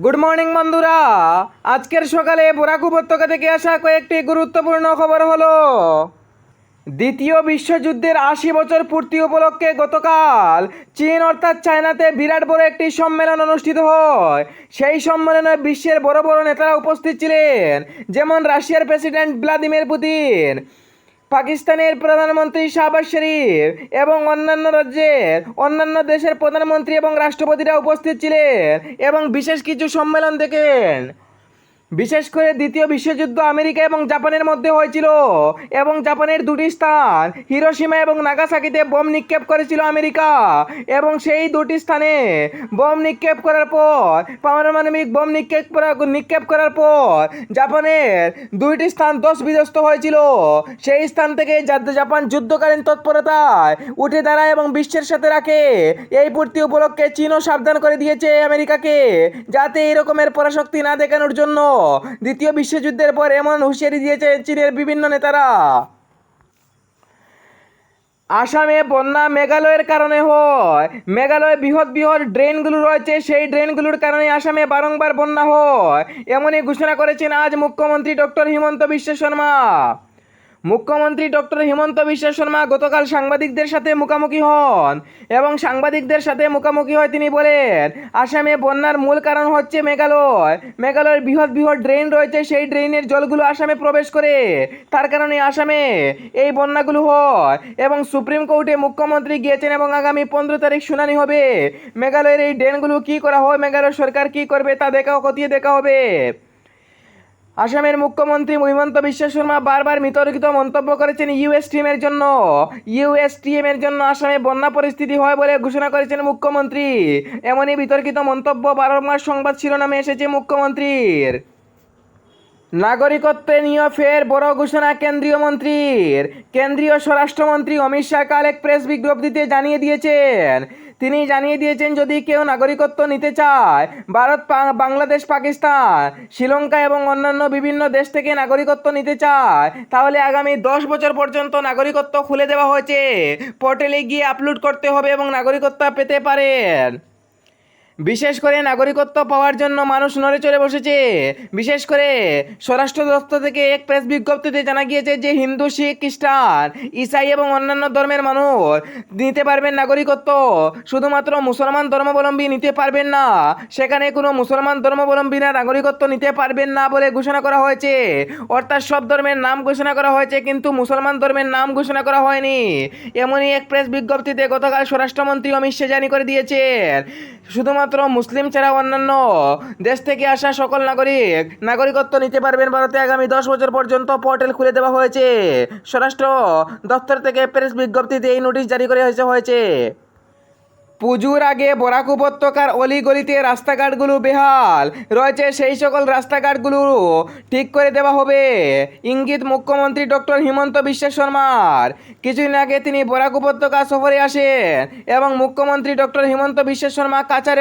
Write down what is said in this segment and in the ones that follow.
Good morning বন্ধুরা। আজকের সকালে বরাক উপত্যকা থেকে আসা কয়েকটি গুরুত্বপূর্ণ খবর হলো, দ্বিতীয় বিশ্বযুদ্ধের ৮০ বছর পূর্তি উপলক্ষে গতকাল চীন অর্থাৎ চায়নাতে বিরাট বড় একটি সম্মেলন অনুষ্ঠিত হয়। সেই সম্মেলনে বিশ্বের বড় বড় নেতারা উপস্থিত ছিলেন, যেমন রাশিয়ার প্রেসিডেন্ট ভ্লাদিমির পুতিন, পাকিস্তানের প্রধানমন্ত্রী শাহবাজ শরীফ এবং অন্যান্য রাজ্যের অন্যান্য দেশের প্রধানমন্ত্রী এবং রাষ্ট্রপতিরা উপস্থিত ছিলেন এবং বিশেষ কিছু সম্মেলন দেখেন। বিশেষ করে দ্বিতীয় বিশ্বযুদ্ধ আমেরিকা এবং জাপানের মধ্যে হয়েছিল এবং জাপানের দুটি স্থান হিরোশিমা এবং নাগাসাকিতে বোম নিক্ষেপ করেছিল আমেরিকা, এবং সেই দুটি স্থানে বোম নিক্ষেপ করার পর পারমাণবিক বোম নিক্ষেপ করার পর জাপানের দুইটি স্থান বিধ্বস্ত হয়েছিল। সেই স্থান থেকে জাপান যুদ্ধকালীন তৎপরতায় উঠে দাঁড়ায় এবং বিশ্বের সাথে রাখে। এই পূর্তি উপলক্ষে চীনও সাবধান করে দিয়েছে আমেরিকাকে, যাতে এই রকমের পরাশক্তি না দেখানোর জন্য। দ্বিতীয় বিশ্বযুদ্ধের পর এমন হুঁশিয়ারি দিয়েছে চীনের বিভিন্ন নেতারা। আসামে বন্যা মেঘালয়ের কারণে হয়। মেঘালয়ে বৃহৎ বৃহৎ ড্রেনগুলো রয়েছে, সেই ড্রেনগুলোর কারণে আসামে বারংবার বন্যা হয়, এমনই ঘোষণা করেছেন আজ মুখ্যমন্ত্রী ডক্টর হিমন্ত বিশ্ব শর্মা। মুখ্যমন্ত্রী ডক্টর হিমন্ত বিশ্ব শর্মা গতকাল সাংবাদিকদের সাথে মুখোমুখি হন এবং সাংবাদিকদের সাথে মুখোমুখি হয়ে তিনি বলেন, আসামে বন্যার মূল কারণ হচ্ছে মেঘালয়ের বৃহৎ বৃহৎ ড্রেন রয়েছে, সেই ড্রেনের জলগুলো আসামে প্রবেশ করে, তার কারণে আসামে এই বন্যাগুলো হয়। এবং সুপ্রিম কোর্টে মুখ্যমন্ত্রী গিয়েছেন এবং আগামী 15 তারিখ শুনানি হবে। মেঘালয়ের এই ড্রেনগুলো কী করা হয়, মেঘালয় সরকার কী করবে তা খতিয়ে দেখা হবে। আসামের মুখ্যমন্ত্রী হিমন্ত বিশ্ব শর্মা বারবার বিতর্কিত মন্তব্য করেছেন ইউএসটিএমের জন্য আসামে বন্যা পরিস্থিতি হয় বলে ঘোষণা করেছেন মুখ্যমন্ত্রী। এমনই বিতর্কিত মন্তব্য বারবার সংবাদ শিরোনামে এসেছে মুখ্যমন্ত্রীর। নাগরিকত্ব নিয়ে ফের বড় ঘোষণা কেন্দ্রীয় স্বরাষ্ট্রমন্ত্রী অমিত শাহ কাল এক প্রেস বিজ্ঞপ্তিতে তিনি জানিয়ে দিয়েছেন যদি কেউ নাগরিকত্ব নিতে চায়, ভারত, বাংলাদেশ, পাকিস্তান, শ্রীলঙ্কা এবং অন্যান্য বিভিন্ন দেশ থেকে নাগরিকত্ব নিতে চায়, তাহলে আগামী 10 বছর পর্যন্ত নাগরিকত্ব খুলে দেওয়া হয়েছে। পোর্টালে গিয়ে আপলোড করতে হবে এবং নাগরিকত্ব পেতে পারেন। বিশেষ করে নাগরিকত্ব পাওয়ার জন্য মানুষ নড়ে চড়ে বসেছে। বিশেষ করে স্বরাষ্ট্র দপ্তর থেকে এক প্রেস বিজ্ঞপ্তিতে জানা গিয়েছে যে হিন্দু, শিখ, খ্রিস্টান, ইসাই এবং অন্যান্য ধর্মের মানুষ নিতে পারবেন নাগরিকত্ব, শুধুমাত্র মুসলমান ধর্মাবলম্বী নিতে পারবেন না। সেখানে কোনো মুসলমান ধর্মাবলম্বীরা নাগরিকত্ব নিতে পারবেন না বলে ঘোষণা করা হয়েছে। অর্থাৎ সব ধর্মের নাম ঘোষণা করা হয়েছে, কিন্তু মুসলমান ধর্মের নাম ঘোষণা করা হয়নি। এমনই এক প্রেস বিজ্ঞপ্তিতে গতকাল স্বরাষ্ট্রমন্ত্রী অমিত শাহ জারি করে দিয়েছেন, শুধুমাত্র মুসলিম ছাড়া অন্যান্য দেশ থেকে আসা সকল নাগরিকত্ব নিতে পারবেন ভারতে। আগামী 10 বছর পর্যন্ত পোর্টাল খুলে দেওয়া হয়েছে। স্বরাষ্ট্র দপ্তর থেকে প্রেস বিজ্ঞপ্তিতে এই নোটিশ জারি করে হয়েছে। পুজোর আগে বরাক উপত্যকার অলিগলিতে রাস্তাঘাটগুলো বেহাল রয়েছে, সেই সকল রাস্তাঘাটগুলো ঠিক করে দেওয়া হবে, ইঙ্গিত মুখ্যমন্ত্রী ডক্টর হিমন্ত বিশ্ব শর্মার। কিছুদিন আগে তিনি বরাক উপত্যকা সফরে আসেন এবং মুখ্যমন্ত্রী ডক্টর হিমন্ত বিশ্ব শর্মা কাছাড়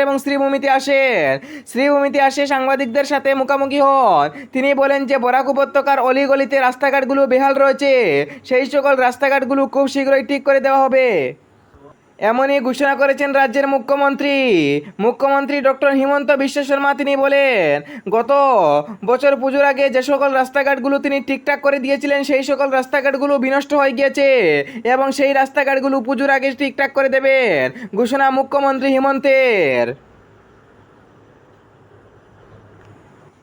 এবং শ্রীভূমিতে আসে সাংবাদিকদের সাথে মুখোমুখি হন। তিনি বলেন যে বরাক উপত্যকার অলিগলিতে রাস্তাঘাটগুলো বেহাল রয়েছে, সেই সকল রাস্তাঘাটগুলো খুব শীঘ্রই ঠিক করে দেওয়া হবে, এমনই ঘোষণা করেছেন রাজ্যের মুখ্যমন্ত্রী ডক্টর হিমন্ত বিশ্ব শর্মা। তিনি বলেন, গত বছর পুজোর আগে যে সকল রাস্তাঘাটগুলো তিনি ঠিকঠাক করে দিয়েছিলেন, সেই সকল রাস্তাঘাটগুলো বিনষ্ট হয়ে গিয়েছে এবং সেই রাস্তাঘাটগুলো পুজোর আগে ঠিকঠাক করে দেবেন, ঘোষণা মুখ্যমন্ত্রী হিমন্তের।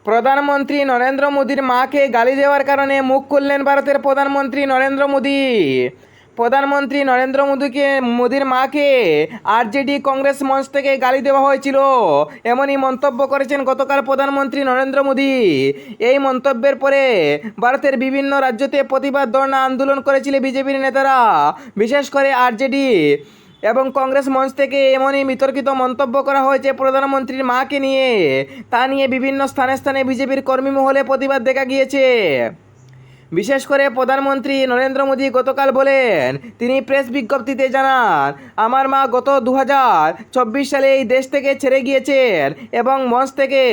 প্রধানমন্ত্রী নরেন্দ্র মোদীর মাকে গালি দেওয়ার কারণে মুখ খুললেন ভারতের প্রধানমন্ত্রী নরেন্দ্র মোদীর মাকে আরজেডি কংগ্রেস মঞ্চ থেকে গালি দেওয়া হয়েছিল, এমনই মন্তব্য করেছেন গতকাল প্রধানমন্ত্রী নরেন্দ্র মোদী। এই মন্তব্যের পরে ভারতের বিভিন্ন রাজ্যতে প্রতিবাদ ধর্ণা আন্দোলন করেছিল বিজেপির নেতারা। বিশেষ করে আরজেডি এবং কংগ্রেস মঞ্চ থেকে এমনই বিতর্কিত মন্তব্য করা হয়েছে প্রধানমন্ত্রীর মাকে নিয়ে। তা নিয়ে বিভিন্ন স্থানে বিজেপির কর্মী মহলে প্রতিবাদ দেখা গিয়েছে। বিশেষ করে প্রধানমন্ত্রী নরেন্দ্র মোদী গতকাল বলেন, তিনি প্রেস বিজ্ঞপ্তিতে জানান, আমার মা গত 2024 সালে এই দেশ থেকে ছেড়ে গিয়েছেন এবং মঞ্চ থেকে,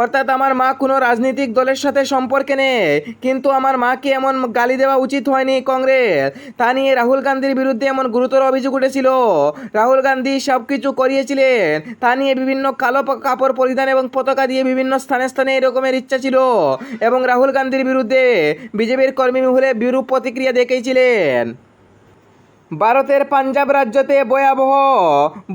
অর্থাৎ আমার মা কোনো রাজনৈতিক দলের সাথে সম্পর্কে নেই, কিন্তু আমার মাকে এমন গালি দেওয়া উচিত হয়নি কংগ্রেস। তা নিয়ে রাহুল গান্ধীর বিরুদ্ধে এমন গুরুতর অভিযোগ উঠেছিল। রাহুল গান্ধী সব কিছু করিয়েছিলেন, তা নিয়ে বিভিন্ন কালো কাপড় পরিধান এবং পতাকা দিয়ে বিভিন্ন স্থানে স্থানে এরকমের ইচ্ছা ছিল এবং রাহুল গান্ধীর বিরুদ্ধে বিজেপির কর্মী মহলে বিরূপ প্রতিক্রিয়া দেখিয়েছিলেন। ভারতের পাঞ্জাব রাজ্যতে ভয়াবহ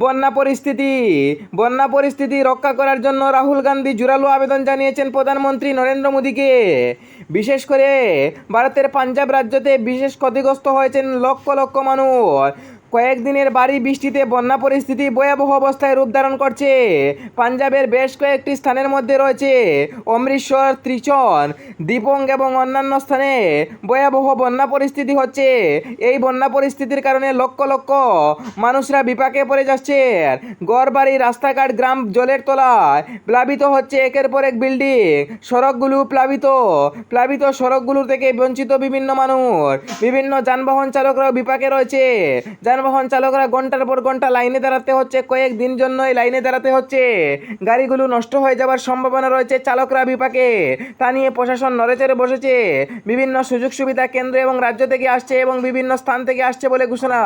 বন্যা পরিস্থিতি রক্ষা করার জন্য রাহুল গান্ধী জোরালো আবেদন জানিয়েছেন প্রধানমন্ত্রী নরেন্দ্র মোদীকে। বিশেষ করে ভারতের পাঞ্জাব রাজ্যতে বিশেষ ক্ষতিগ্রস্ত হয়েছেন লক্ষ লক্ষ মানুষ। কয়েকদিনের ভারী বৃষ্টিতে বন্যা পরিস্থিতি ভয়াবহ অবস্থায় রূপ ধারণ করছে। পাঞ্জাবের বেশ কয়েকটি স্থানের মধ্যে রয়েছে অমৃতসর, ত্রিচন, দিপং এবং অন্যান্য স্থানে ভয়াবহ বন্যা পরিস্থিতি হচ্ছে। এই বন্যা পরিস্থিতির কারণে লক্ষ লক্ষ মানুষরা বিপাকে পড়ে যাচ্ছেন। ঘরবাড়ি, রাস্তাঘাট, গ্রাম জলের তলায় প্লাবিত হচ্ছে একের পর এক বিল্ডিং, সড়কগুলো প্লাবিত সড়কগুলো থেকে বঞ্চিত বিভিন্ন মানুষ। বিভিন্ন যানবাহন চালকরাও বিপাকে রয়েছে। যানবাহন চালকরা ঘন্টার পর ঘন্টা লাইনে দাঁড়াতে হচ্ছে, কয়েকদিন জন্য এই লাইনে দাঁড়াতে হচ্ছে। গাড়িগুলো নষ্ট হয়ে যাওয়ার সম্ভাবনা রয়েছে, চালকরা বিপাকে। তা নিয়ে প্রশাসন নড়েচড়ে বসেছে। বিভিন্ন সুযোগ সুবিধা কেন্দ্র এবং রাজ্য থেকে আসছে এবং বিভিন্ন স্থান থেকে আসছে বলে ঘোষণা।